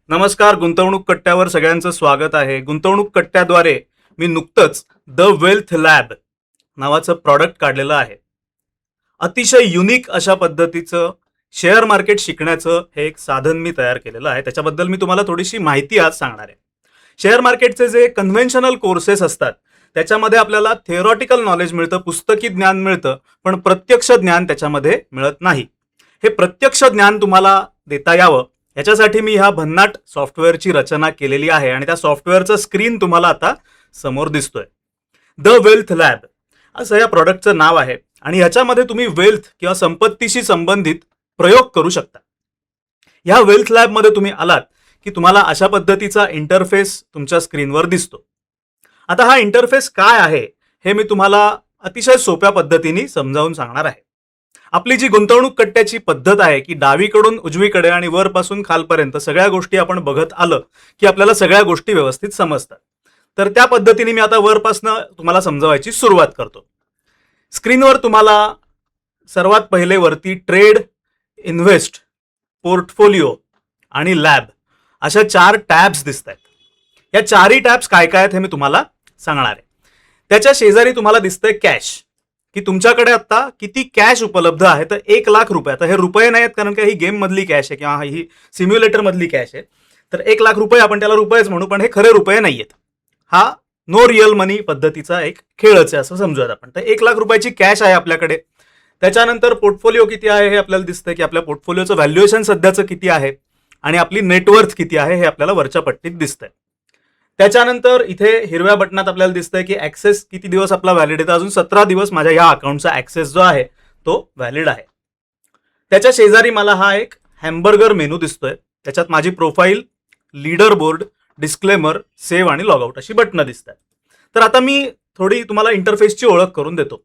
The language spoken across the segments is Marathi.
नमस्कार. गुंतवणूक कट्ट्यावर सगळ्यांचं स्वागत आहे. गुंतवणूक कट्ट्याद्वारे मी नुकतंच द वेल्थ लॅब नावाचं प्रॉडक्ट काढलेलं आहे. अतिशय युनिक अशा पद्धतीचं शेअर मार्केट शिकण्याचं हे एक साधन मी तयार केलेलं आहे. त्याच्याबद्दल मी तुम्हाला थोडीशी माहिती आज सांगणार आहे. शेअर मार्केटचे जे कन्व्हेन्शनल कोर्सेस असतात त्याच्यामध्ये आपल्याला थिअरॉटिकल नॉलेज मिळतं, पुस्तकी ज्ञान मिळतं, पण प्रत्यक्ष ज्ञान त्याच्यामध्ये मिळत नाही. हे प्रत्यक्ष ज्ञान तुम्हाला देता यावं याच्यासाठी मी ह्या भन्नाट सॉफ्टवेअरची रचना केलेली आहे आणि त्या सॉफ्टवेअरचं स्क्रीन तुम्हाला आता समोर दिसतोय. द वेल्थ लॅब असं या प्रॉडक्टचं नाव आहे आणि ह्याच्यामध्ये तुम्ही वेल्थ किंवा संपत्तीशी संबंधित प्रयोग करू शकता. ह्या वेल्थ लॅबमध्ये तुम्ही आलात की तुम्हाला अशा पद्धतीचा इंटरफेस तुमच्या स्क्रीनवर दिसतो. आता हा इंटरफेस काय आहे हे मी तुम्हाला अतिशय सोप्या पद्धतीने समजावून सांगणार आहे. आपली जी गुंतवणूक कट्ट्याची पद्धत आहे की डावीकडून उजवीकडे आणि वरपासून खालपर्यंत सगळ्या गोष्टी आपण बघत आलं की आपल्याला सगळ्या गोष्टी व्यवस्थित समजतात. तर त्या पद्धतीने मी आता वरपासून तुम्हाला समजावायची सुरुवात करतो. स्क्रीनवर तुम्हाला सर्वात पहिले वरती ट्रेड, इन्व्हेस्ट, पोर्टफोलिओ आणि लॅब अशा 4 टॅब्स दिसत आहेत. या 4ही टॅब्स काय काय आहेत हे मी तुम्हाला सांगणार आहे. त्याच्या शेजारी तुम्हाला दिसतंय कॅश, की तुमच्याकडे आता किती कॅश उपलब्ध आहे. तर 1 लाख रुपये. आता हे रुपये नाही आहेत कारण का ही गेम मधली कॅश आहे किंवा ही सिम्युलेटर मधली कॅश आहे. तर 1 लाख रुपये आपण त्याला रुपयेच म्हणू, पण हे खरे रुपये नाही आहेत. हा नो रिअल मनी पद्धतीचा एक खेळच आहे असं समजूयात आपण. तर 1 लाख रुपयाची कॅश आहे आपल्याकडे. त्याच्यानंतर पोर्टफोलिओ किती आहे हे आपल्याला दिसतंय की आपल्या पोर्टफोलिओचं व्हॅल्युएशन सध्याचं किती आहे आणि आपली नेटवर्थ किती आहे हे आपल्याला वरच्या पट्टीत दिसतंय. त्याच्यानंतर इथे हिरव्या बटनात आपल्याला दिसतंय की ऍक्सेस किती दिवस आपला व्हॅलिड आहे. अजून 17 दिवस माझ्या या अकाउंटचा ऍक्सेस जो आहे तो व्हॅलिड आहे. त्याच्या शेजारी मला हा एक हॅम्बर्गर मेनू दिसतोय. त्याच्यात माझी profile, leader board, disclaimer, save आणि लॉगआउट अशी बटणं दिसतात. तर आता मी थोडी तुम्हाला इंटरफेसची ओळख करून देतो.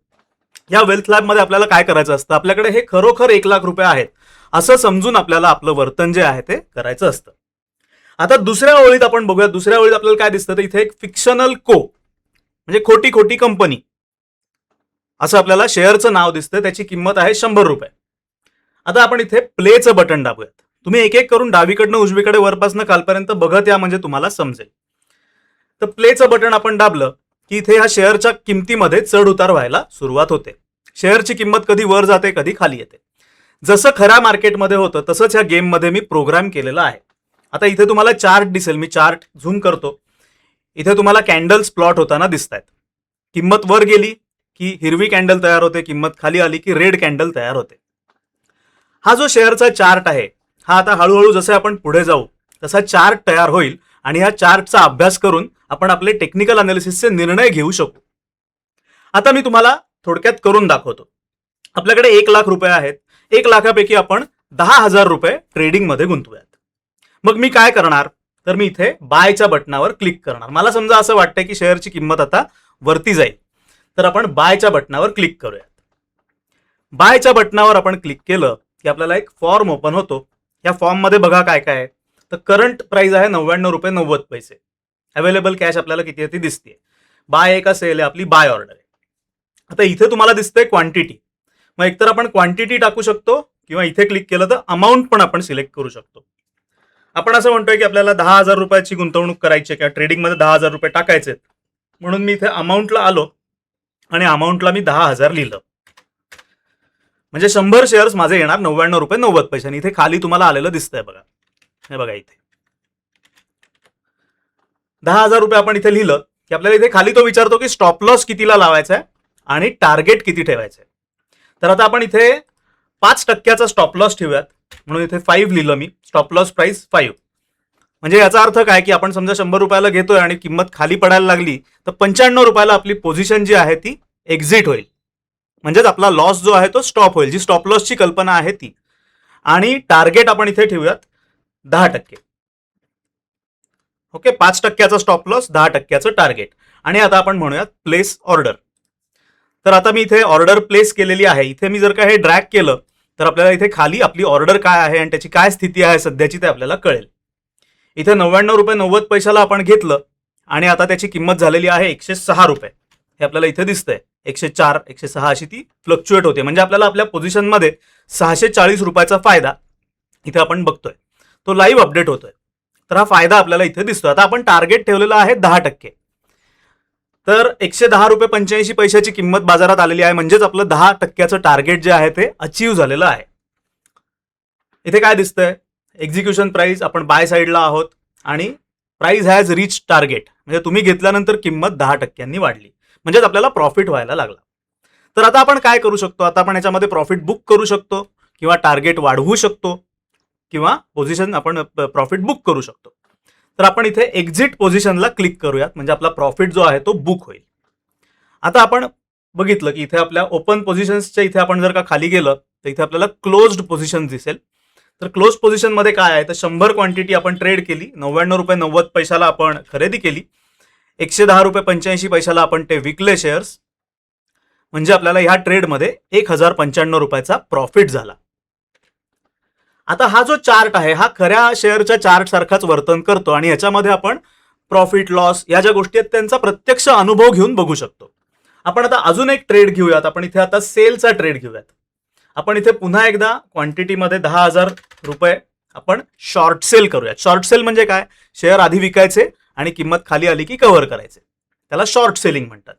या वेल्थ लॅबमध्ये आपल्याला काय करायचं असतं, आपल्याकडे हे खरोखर 1 लाख रुपये आहेत असं समजून आपल्याला आपलं वर्तन जे आहे ते करायचं असतं. आता दुसऱ्या ओळीत आपण बघूया. दुसऱ्या ओळीत आपल्याला काय दिसतं, तर इथे एक फिक्शनल को म्हणजे खोटी खोटी कंपनी असं आपल्याला शेअरचं नाव दिसतं. त्याची किंमत आहे 100 रुपये. आता आपण इथे प्लेचं बटन दाबूयात. तुम्ही एक एक करून डावीकडनं उजवीकडे वरपासनं खालपर्यंत बघत या म्हणजे तुम्हाला समजेल. तर प्लेचं बटन आपण दाबलं की इथे ह्या शेअरच्या किमतीमध्ये चढ उतार व्हायला सुरुवात होते. शेअरची किंमत कधी वर जाते कधी खाली येते. जसं खऱ्या मार्केटमध्ये होतं तसंच ह्या गेममध्ये मी प्रोग्राम केलेला आहे. आता इथे तुम्हाला चार्ट दिसेल. मी चार्ट झूम करतो. इथे तुम्हाला कॅन्डल्स प्लॉट होताना दिसत आहेत. किंमत वर गेली की हिरवी कॅन्डल तयार होते, किंमत खाली आली की रेड कॅन्डल तयार होते. हा जो शेअरचा चार्ट आहे हा आता हळूहळू जसे आपण पुढे जाऊ तसा चार्ट तयार होईल आणि ह्या चार्टचा अभ्यास करून आपण आपले टेक्निकल अनालिसिसचे निर्णय घेऊ शकू. आता मी तुम्हाला थोडक्यात करून दाखवतो. आपल्याकडे 1 लाख रुपये आहेत. 1 लाखापैकी आपण 10,000 रुपये ट्रेडिंगमध्ये गुंतवूयात. मग मी काय करणार, तर मी इथे बायच्या बटनावर क्लिक करणार. मला समजा असं वाटतंय की शेअरची किंमत आता वरती जाईल, तर आपण बायच्या बटनावर क्लिक करूयात. बायच्या बटनावर आपण क्लिक केलं की आपल्याला एक फॉर्म ओपन होतो. या फॉर्ममध्ये बघा काय काय आहे. तर करंट प्राइस आहे 99 रुपये 90 पैसे. अवेलेबल कॅश आपल्याला किती आहे ती दिसते. बाय आहे का सेल आहे, आपली बाय ऑर्डर आहे. आता इथे तुम्हाला दिसतंय क्वांटिटी. मग एकतर आपण क्वांटिटी टाकू शकतो किंवा इथे क्लिक केलं तर अमाऊंट पण आपण सिलेक्ट करू शकतो. आपण असं म्हणतोय की आपल्याला 10,000 रुपयाची गुंतवणूक करायची आहे किंवा ट्रेडिंगमध्ये 10,000 रुपये टाकायचे, म्हणून मी इथे अमाऊंटला आलो आणि अमाऊंटला मी 10,000 लिहिलं. म्हणजे 100 शेअर्स माझे येणार 99 रुपये 90 पैसे. आणि इथे खाली तुम्हाला आलेलं दिसतंय बघा. हे बघा इथे 10,000 रुपये आपण इथे लिहिलं की आपल्याला इथे खाली तो विचारतो की स्टॉप लॉस कितीला लावायचा आहे आणि टार्गेट किती ठेवायचं आहे. तर आता आपण इथे 5% स्टॉप लॉस ठेवूयात. म्हणून इथे 5 लिहिलं मी. Stop loss price 5. म्हणजे याचा अर्थ काय की आपण समजा 100 रुपयाला घेतोय आणि किंमत खाली पडायला लागली तर 95 रुपयाला आपली पोझिशन जी आहे ती एक्झिट होईल. म्हणजेच आपला लॉस जो आहे तो स्टॉप होईल. जी स्टॉप लॉसची कल्पना आहे ती. आणि टार्गेट आपण इथे ठेवूयात 10%. ओके, 5%चा स्टॉप लॉस, 10%चं टार्गेट. आणि आता आपण म्हणूयात प्लेस ऑर्डर. तर आता मी इथे ऑर्डर प्लेस केलेली आहे. इथे मी जर का हे ड्रॅग केलं तर आपल्याला इथे खाली आपली ऑर्डर काय आहे आणि त्याची काय स्थिती आहे सध्याची ते आपल्याला कळेल. इथे 99 रुपये 90 पैशाला आपण घेतलं आणि आता त्याची किंमत झालेली आहे 106 रुपये. हे आपल्याला इथे दिसतंय. 104, 106 अशी ती फ्लक्च्युएट होते. म्हणजे आपल्याला आपल्या पोझिशनमध्ये 640 रुपयाचा फायदा इथे आपण बघतोय. तो लाईव्ह अपडेट होतोय. तर हा फायदा आपल्याला इथे दिसतो. आता आपण टार्गेट ठेवलेला आहे 10%. तर 110.85 रुपये किंमत बाजारात आलेली आहे, म्हणजेच आपलं 10%चं टार्गेट जे आहे ते अचीव्ह झालेलं आहे. इथे काय दिसतंय, एक्झिक्युशन प्राइस आपण बाय साईडला आहोत आणि प्राइस हॅज रिच टार्गेट, म्हणजे तुम्ही घेतल्यानंतर किंमत 10%नी वाढली, म्हणजेच आपल्याला प्रॉफिट व्हायला लागला. तर आता आपण काय करू शकतो, आता आपण याच्यामध्ये प्रॉफिट बुक करू शकतो किंवा टार्गेट वाढवू शकतो किंवा पोझिशन आपण प्रॉफिट बुक करू शकतो. तर आपण इथे एक्झिट पोझिशनला क्लिक करूयात, म्हणजे आपला प्रॉफिट जो आहे तो बुक होईल. आता आपण बघितलं की इथे आपल्या ओपन पोझिशन्सच्या इथे आपण जर का खाली गेलं तर इथे आपल्याला क्लोज्ड पोझिशन दिसेल. तर क्लोज पोझिशन मध्ये काय आहे, तर 100 क्वांटिटी आपण ट्रेड केली, 99.90 रुपये आपण खरेदी केली, 110.85 रुपये आपण ते विकले शेअर्स, म्हणजे आपल्याला ह्या ट्रेडमध्ये 1095 रुपयाचा प्रॉफिट झाला. आता हा जो चार्ट आहे हा खऱ्या शेअरच्या चार्ट सारखाच वर्तन करतो आणि याच्यामध्ये आपण प्रॉफिट लॉस या ज्या गोष्टी आहेत त्यांचा प्रत्यक्ष अनुभव घेऊन बघू शकतो. आपण आता अजून एक ट्रेड घेऊयात, आपण इथे आता सेलचा ट्रेड घेऊयात. आपण इथे पुन्हा एकदा क्वांटिटीमध्ये 10,000 रुपये आपण शॉर्ट सेल करूयात. शॉर्ट सेल म्हणजे काय, शेअर आधी विकायचे आणि किंमत खाली आली की कव्हर करायचे, त्याला शॉर्ट सेलिंग म्हणतात.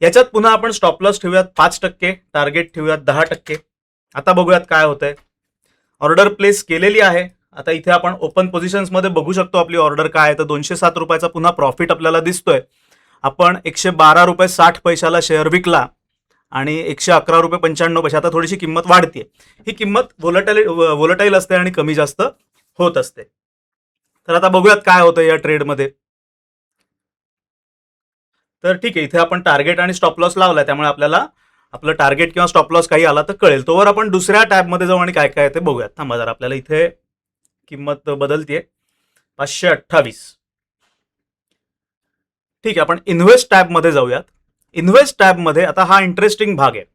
याच्यात पुन्हा आपण स्टॉप लॉस ठेवूयात 5%, टार्गेट ठेवूयात 10%. आता बघूयात काय होतंय. ऑर्डर प्लेस केलेली आहे. आता इथे आपण ओपन पोझिशन्स मध्ये बघू शकतो आपली ऑर्डर काय आहे, तर 207 रुपयाचा पुन्हा प्रॉफिट आपल्याला दिसतोय. आपण 112.60 रुपयाला शेअर विकला आणि 111.95 रुपये, आता थोडीशी किंमत वाढते. ही किंमत व्होलटाईल असते आणि कमी जास्त होत असते. तर आता बघूयात काय होतं या ट्रेडमध्ये. तर ठीक आहे, इथे आपण टार्गेट आणि स्टॉप लॉस लावलाय, त्यामुळे आपल्याला आपलं टार्गेट किंवा स्टॉप लॉस काही आला तर कळेल. तोवर आपण दुसऱ्या टॅबमध्ये जाऊ आणि काय काय ते बघूयात. थांबा जरा, आपल्याला इथे किंमत बदलतीये 528. ठीक आहे, आपण इन्व्हेस्ट टॅबमध्ये जाऊयात. इन्व्हेस्ट टॅबमध्ये आता हा इंटरेस्टिंग भाग आहे.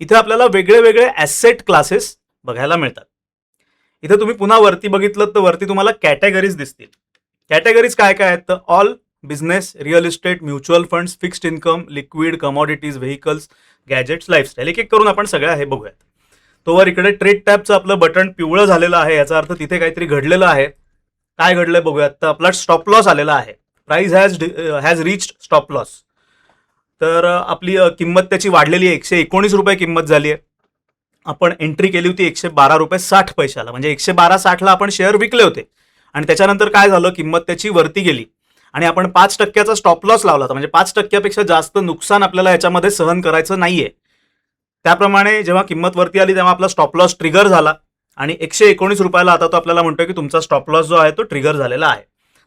इथे आपल्याला वेगळे वेगळे ॲसेट क्लासेस बघायला मिळतात. इथे तुम्ही पुन्हा वरती बघितलं तर वरती तुम्हाला कॅटेगरीज दिसतील. कॅटेगरीज काय काय आहेत, तर all, business, real estate, mutual funds, fixed income, liquid, commodities, vehicles, gadgets, lifestyle. एक एक करून आपण सगळ्या हे बघूयात. तोवर इकडे ट्रेड टॅबचं आपलं बटन पिवळं झालेलं आहे, याचा अर्थ तिथे काहीतरी घडलेलं आहे. काय घडलंय बघूयात. तर आपला स्टॉप लॉस आलेला आहे, price has reached stop loss. तर आपली किंमत त्याची वाढलेली आहे, 119 रुपये किंमत झाली आहे. आपण एंट्री केली होती 112.60 रुपये, म्हणजे 112.60 आपण शेअर विकले होते आणि त्याच्यानंतर काय झालं, किंमत त्याची वरती गेली आणि आपण 5%चा स्टॉप लॉस लावला होता, म्हणजे 5%पेक्षा जास्त नुकसान आपल्याला याच्यामध्ये सहन करायचं नाहीये. त्याप्रमाणे जेव्हा किंमत वरती आली तेव्हा आपला स्टॉप लॉस ट्रिगर झाला आणि 119 रुपयाला आता तो आपल्याला म्हणतोय की तुमचा स्टॉप लॉस जो आहे तो ट्रिगर झालेला आहे.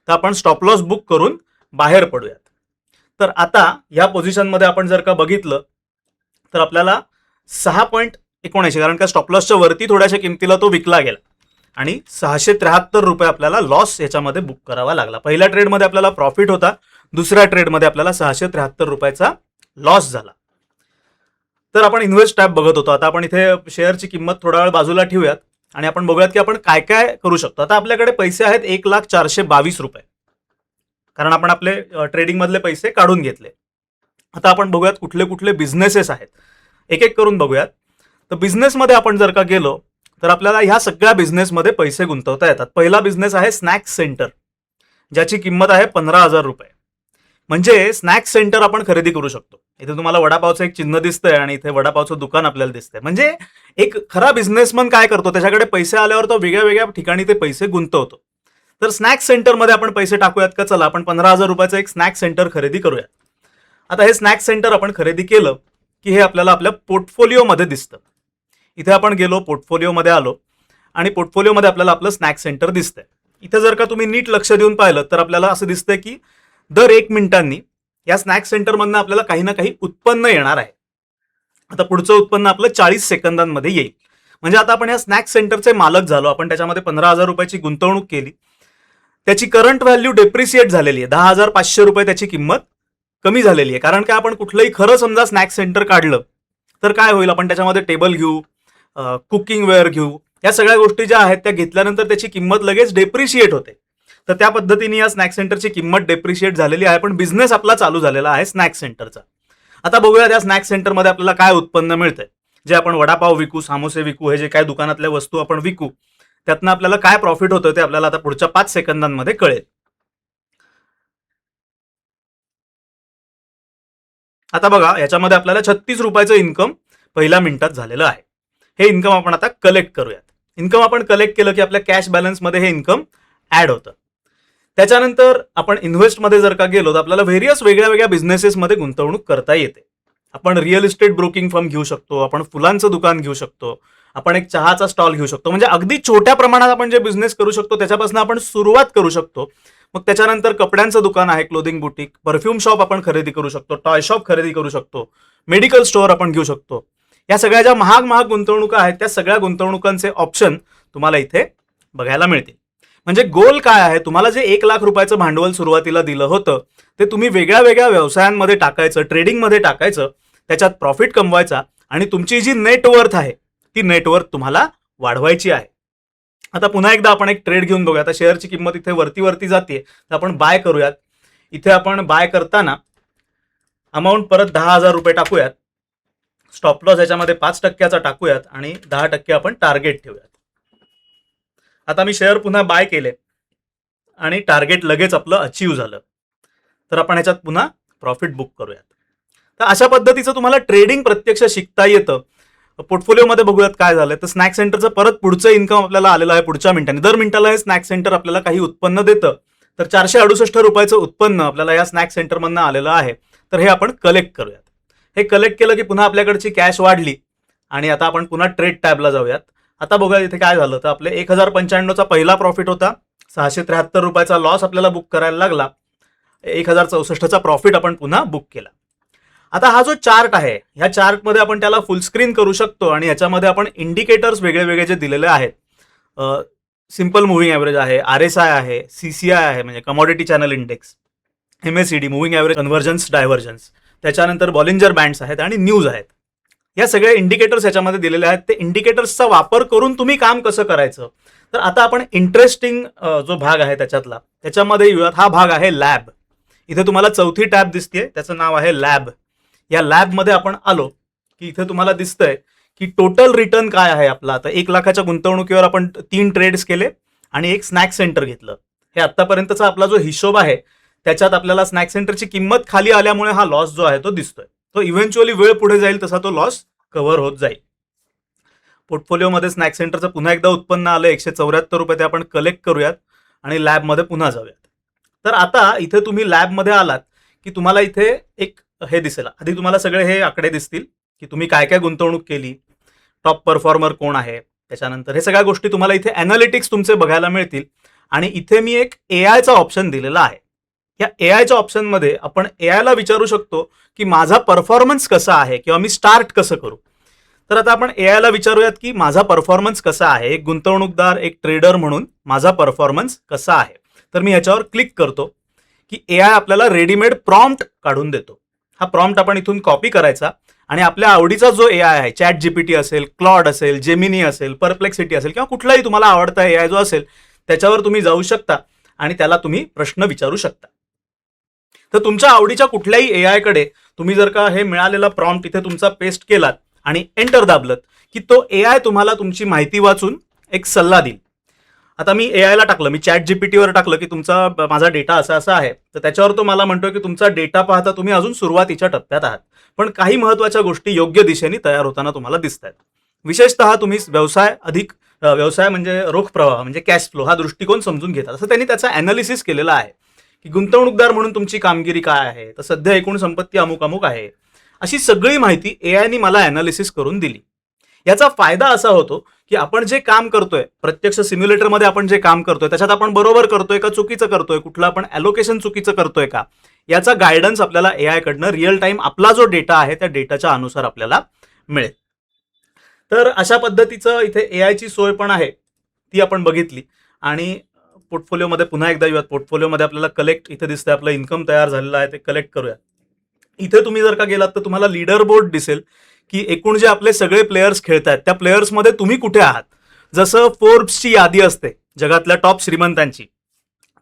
तर आपण स्टॉप लॉस बुक करून बाहेर पडूयात. तर आता या पोझिशनमध्ये आपण जर का बघितलं तर आपल्याला 6.79, कारण का स्टॉप लॉसच्या वरती थोड्याशा किमतीला तो विकला गेला आणि 673 रुपये आपल्याला लॉस याच्यामध्ये बुक करावा लागला. पहिल्या ट्रेडमध्ये आपल्याला प्रॉफिट होता, दुसऱ्या ट्रेडमध्ये आपल्याला 673 रुपयाचा लॉस झाला. तर आपण इन्व्हेस्ट टॅब बघत होतो. आता आपण इथे शेअरची किंमत थोडा वेळ बाजूला ठेवूयात आणि आपण बघूयात की आपण काय काय करू शकतो. आता आपल्याकडे पैसे आहेत 1,0422 रुपये, कारण आपण आपले ट्रेडिंग मधले पैसे काढून घेतले. आता आपण बघूयात कुठले कुठले बिझनेसेस आहेत, एक एक करून बघूयात. तर बिझनेसमध्ये आपण जर का गेलो तर आपल्याला ह्या सगळ्या बिझनेसमध्ये पैसे गुंतवता येतात. पहिला बिझनेस आहे स्नॅक्स सेंटर, ज्याची किंमत आहे 15,000 रुपये. म्हणजे स्नॅक्स सेंटर आपण खरेदी करू शकतो. इथे तुम्हाला वडापावचं एक चिन्ह दिसतंय आणि इथे वडापावचं दुकान आपल्याला दिसतंय. म्हणजे एक खरा बिझनेसमन काय करतो, त्याच्याकडे पैसे आल्यावर तो वेगळ्या वेगळ्या ठिकाणी ते पैसे गुंतवतो. तर स्नॅक्स सेंटरमध्ये आपण पैसे टाकूयात का, चला आपण 15,000 रुपयाचं एक स्नॅक्स सेंटर खरेदी करूयात. आता हे स्नॅक्स सेंटर आपण खरेदी केलं की हे आपल्याला आपल्या पोर्टफोलिओमध्ये दिसतं. इथे आपण गेलो, पोर्टफोलिओमध्ये आलो आणि पोर्टफोलिओमध्ये आपल्याला आपलं स्नॅक्स सेंटर दिसतंय. इथे जर का तुम्ही नीट लक्ष देऊन पाहिलं तर आपल्याला असं दिसतंय की दर 1 मिनिटांनी या स्नॅक्स सेंटरमधनं आपल्याला काही ना काही उत्पन्न येणार आहे. आता पुढचं उत्पन्न आपलं 40 सेकंदांमध्ये येईल. म्हणजे आता आपण या स्नॅक्स सेंटरचे मालक झालो. आपण त्याच्यामध्ये 15,000 रुपयाची गुंतवणूक केली, त्याची करंट व्हॅल्यू डेप्रिशिएट झालेली आहे, 10,500 रुपये त्याची किंमत कमी झालेली आहे. कारण काय, आपण कुठलंही खरं समजा स्नॅक्स सेंटर काढलं तर काय होईल, आपण त्याच्यामध्ये टेबल घेऊ, कुकिंग वेअर घेऊ, या सगळ्या गोष्टी ज्या आहेत त्या घेतल्यानंतर त्याची किंमत लगेच डेप्रिशिएट होते. तर त्या पद्धतीने या स्नॅक्स सेंटरची किंमत डेप्रिशिएट झालेली आहे, पण बिझनेस आपला चालू झालेला आहे स्नॅक्स सेंटरचा. आता बघूया त्या स्नॅक्स सेंटरमध्ये आपल्याला काय उत्पन्न मिळतंय. जे आपण वडापाव विकू, सामोसे विकू, हे जे काय दुकानातल्या वस्तू आपण विकू त्यातनं आपल्याला काय प्रॉफिट होतं ते आपल्याला आता पुढच्या 5 सेकंदांमध्ये कळेल. आता बघा, याच्यामध्ये आपल्याला 36 रुपयाचं इन्कम पहिल्या मिनिटात झालेलं आहे. हे इन्कम आपण आता कलेक्ट करूयात. इन्कम आपण कलेक्ट केलं की आपल्या कॅश बॅलन्समध्ये हे इन्कम ऍड होतं. त्याच्यानंतर आपण इन्व्हेस्टमध्ये जर का गेलो तर आपल्याला व्हेरियस वेगळ्या वेगळ्या बिझनेसेसमध्ये गुंतवणूक करता येते. आपण रिअल इस्टेट ब्रोकिंग फर्म घेऊ शकतो, आपण फुलांचं दुकान घेऊ शकतो, आपण एक चहाचा स्टॉल घेऊ शकतो. म्हणजे अगदी छोट्या प्रमाणात आपण जे बिझनेस करू शकतो त्याच्यापासून आपण सुरुवात करू शकतो. मग त्याच्यानंतर कपड्यांचं दुकान आहे, क्लोथिंग बुटीक, परफ्यूम शॉप आपण खरेदी करू शकतो, टॉय शॉप खरेदी करू शकतो, मेडिकल स्टोअर आपण घेऊ शकतो. या सगळ्या ज्या महाग महाग गुंतवणुका आहेत त्या सगळ्या गुंतवणुकांचे ऑप्शन तुम्हाला इथे बघायला मिळतील. म्हणजे गोल काय आहे, तुम्हाला जे 1 लाख रुपयाचं भांडवल सुरुवातीला दिलं होतं ते तुम्ही वेगळ्या वेगळ्या व्यवसायांमध्ये टाकायचं, ट्रेडिंगमध्ये टाकायचं, त्याच्यात प्रॉफिट कमवायचा आणि तुमची जी नेटवर्थ आहे ती नेटवर्थ तुम्हाला वाढवायची आहे. आता पुन्हा एकदा आपण एक ट्रेड घेऊन बघूया. आता शेअरची किंमत इथे वरती वरती जाते तर आपण बाय करूयात. इथे आपण बाय करताना अमाऊंट परत 10,000 रुपये टाकूयात. स्टॉप लॉस याच्यामध्ये 5% टाकूयात आणि 10% आपण टार्गेट ठेवूयात. आता मी शेअर पुन्हा बाय केले आणि टार्गेट लगेच आपलं अचीव झालं, तर आपण ह्याच्यात पुन्हा प्रॉफिट बुक करूयात. तर अशा पद्धतीचं तुम्हाला ट्रेडिंग प्रत्यक्ष शिकता येतं. पोर्टफोलिओमध्ये बघूयात काय झालं. तर स्नॅक सेंटरचं परत पुढचं इन्कम आपल्याला आलेलं आहे पुढच्या मिनिटांनी. दर मिनिटाला हे स्नॅक सेंटर आपल्याला काही उत्पन्न देतं. तर 468 रुपयाचं उत्पन्न आपल्याला या स्नॅक सेंटरमधनं आलेलं आहे. तर हे आपण कलेक्ट करूयात. हे कलेक्ट केलं की पुन्हा आपल्याकडची कॅश वाढली आणि आता आपण पुन्हा ट्रेड टॅबला जाऊयात. आता बघूया इथे काय झालं. तर आपले 1095चा पहिला प्रॉफिट होता, 673 रुपयाचा लॉस आपल्याला बुक करायला लागला, 1064चा प्रॉफिट आपण पुन्हा बुक केला. आता हा जो चार्ट आहे ह्या चार्टमध्ये आपण त्याला फुल स्क्रीन करू शकतो आणि याच्यामध्ये आपण इंडिकेटर्स वेगळे वेगळे जे दिलेले आहेत, सिम्पल मुव्हिंग ॲव्हरेज आहे, RSI आहे, CCI आहे म्हणजे commodity channel index, MACD moving average convergence divergence, त्याच्यानंतर बॉलिंजर बँड्स आहेत आणि न्यूज आहेत. या सगळ्या इंडिकेटर्स याच्यामध्ये दिलेले आहेत. ते इंडिकेटर्सचा वापर करून तुम्ही काम कसं करायचं. तर आता आपण इंटरेस्टिंग जो भाग आहे त्याच्यामध्ये येऊयात. हा भाग आहे लॅब. इथे तुम्हाला चौथी टॅब दिसते, त्याचं नाव आहे लॅब. या लॅबमध्ये आपण आलो की इथे तुम्हाला दिसतंय की टोटल रिटर्न काय आहे आपला. आता 1 लाखाच्या गुंतवणुकीवर आपण 3 ट्रेड्स केले आणि एक स्नॅक सेंटर घेतलं. हे आतापर्यंतचा आपला जो हिशोब आहे त्याच्यात आपल्याला स्नॅक सेंटरची किंमत खाली आल्यामुळे हा लॉस जो आहे तो दिसतोय. तो इव्हेंच्युअली वेळ पुढे जाईल तसा तो लॉस कव्हर होत जाईल. पोर्टफोलिओमध्ये स्नॅक सेंटरचं पुन्हा एकदा उत्पन्न आलं 174 रुपये, ते आपण कलेक्ट करूयात आणि लॅबमध्ये पुन्हा जाऊयात. तर आता इथे तुम्ही लॅबमध्ये आलात की तुम्हाला इथे एक हे दिसेल. आधी तुम्हाला सगळे हे आकडे दिसतील की तुम्ही काय काय गुंतवणूक केली, टॉप परफॉर्मर कोण आहे, त्याच्यानंतर हे सगळ्या गोष्टी तुम्हाला इथे ॲनालिटिक्स तुमचे बघायला मिळतील. आणि इथे मी एक AIचा ऑप्शन दिलेला आहे. या AIच्या ऑप्शनमध्ये आपण AIला विचारू शकतो की माझा परफॉर्मन्स कसा आहे किंवा मी स्टार्ट कसं करू. तर आता आपण AIला विचारूयात की माझा परफॉर्मन्स कसा आहे, एक गुंतवणूकदार, एक ट्रेडर म्हणून माझा परफॉर्मन्स कसा आहे. तर मी याच्यावर क्लिक करतो की AI आपल्याला रेडीमेड प्रॉम्प्ट काढून देतो. हा प्रॉम्प्ट आपण इथून कॉपी करायचा आणि आपल्या आवडीचा जो AI आहे, चॅट GPT असेल, क्लॉड असेल, जेमिनी असेल, परप्लेक्सिटी असेल किंवा कुठलाही तुम्हाला आवडता AI जो असेल त्याच्यावर तुम्ही जाऊ शकता आणि त्याला तुम्ही प्रश्न विचारू शकता. तर तुमच्या आवडीच्या कुठल्याही AI कडे तुम्ही जर का हे मिळालेला प्रॉम्प्ट इथे तुमचा पेस्ट केलात आणि एंटर दाबलत की तो AI तुम्हाला तुमची माहिती वाचून एक सल्ला देईल. आता मी AIला टाकलं, मी चॅट GPTवर टाकलं की तुमचा माझा डेटा असा असा आहे, तर त्याच्यावर तो मला म्हणतो की तुमचा डेटा पाहता तुम्ही अजून सुरुवातीच्या टप्प्यात आहात, पण काही महत्त्वाच्या गोष्टी योग्य दिशेने तयार होताना तुम्हाला दिसत आहेत. विशेषतः तुम्ही व्यवसाय म्हणजे रोख प्रवाह म्हणजे कॅश फ्लो हा दृष्टिकोन समजून घेतात, असं त्यांनी त्याचा ॲनालिसिस केलेला आहे की गुंतवणूकदार म्हणून तुमची कामगिरी काय आहे, तर सध्या एकूण संपत्ती अमुक अमुक आहे. अशी सगळी माहिती AIने मला ॲनालिसिस करून दिली. याचा फायदा असा होतो की आपण जे काम करतोय, प्रत्यक्ष सिम्युलेटरमध्ये आपण जे काम करतोय त्याच्यात आपण बरोबर करतोय का चुकीचं करतोय, कुठलं आपण ॲलोकेशन चुकीचं करतोय का, याचा गायडन्स आपल्याला AI कडनं रिअल टाइम आपला जो डेटा आहे त्या डेटाच्या अनुसार आपल्याला मिळेल. तर अशा पद्धतीचं इथे AIची सोय पण आहे, ती आपण बघितली. आणि पोर्टफोलिओमध्ये पुन्हा एकदा येऊयात. पोर्टफोलिओमध्ये आपल्याला कलेक्ट इथे दिसतंय, आपलं इन्कम तयार झालेलं आहे, ते कलेक्ट करूया. इथे तुम्ही जर का गेलात तर तुम्हाला लीडर बोर्ड दिसेल की एकूण जे आपले सगळे प्लेयर्स खेळतात त्या प्लेयर्समध्ये तुम्ही कुठे आहात. जसं फोर्ब्सची यादी असते जगातल्या टॉप श्रीमंतांची,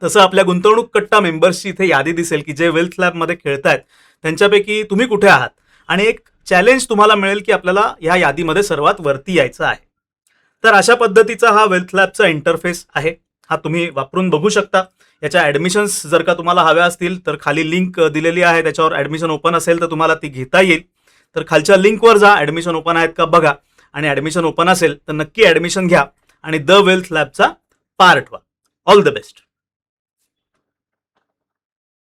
तसं आपल्या गुंतवणूक कट्टा मेंबर्सची इथे यादी दिसेल की जे वेल्थ लॅबमध्ये खेळतायत त्यांच्यापैकी तुम्ही कुठे आहात. आणि एक चॅलेंज तुम्हाला मिळेल की आपल्याला या यादीमध्ये सर्वात वरती यायचं आहे. तर अशा पद्धतीचा हा वेल्थ लॅबचा इंटरफेस आहे. हा तुम्ही वापरून बघू शकता. याच्या ॲडमिशन्स जर का तुम्हाला हव्या असतील तर खाली लिंक दिलेली आहे, त्याच्यावर ॲडमिशन ओपन असेल तर तुम्हाला ती घेता येईल. तर खालच्या लिंकवर जा, ॲडमिशन ओपन आहेत का बघा, आणि ॲडमिशन ओपन असेल तर नक्की ॲडमिशन घ्या आणि द वेल्थ लॅबचा पार्ट व्हा. All the best.